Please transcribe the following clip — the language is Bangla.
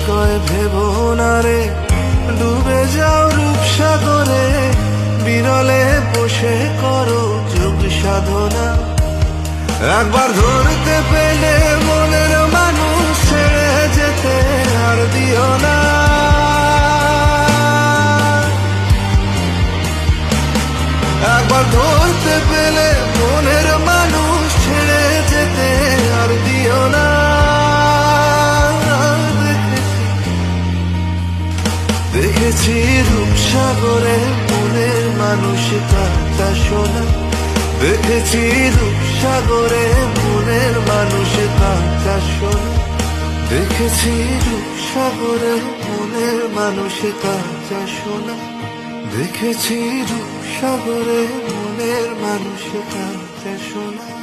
কয় ভেবো না রে, ডুবে যাও রূপসাগরে, বিরলে বসে করো যোগ সাধনা। একবার ধরতে পেলে মনের মানুষ ছেড়ে যেতে আর দিও না। একবার ধরতে পেলে মনের মানুষ ছেড়ে যেতে আর দিও না। দেখেছি রূপসাগরে মনের মানুষ কাঁচা সোনা, দেখেছি রূপসাগরে মনের মানুষ কাঁচা সোনা, দেখেছি রূপসাগরে মনের মানুষ কাঁচা সোনা, দেখেছি রূপসাগরে মনের মানুষ কাঁচা সোনা।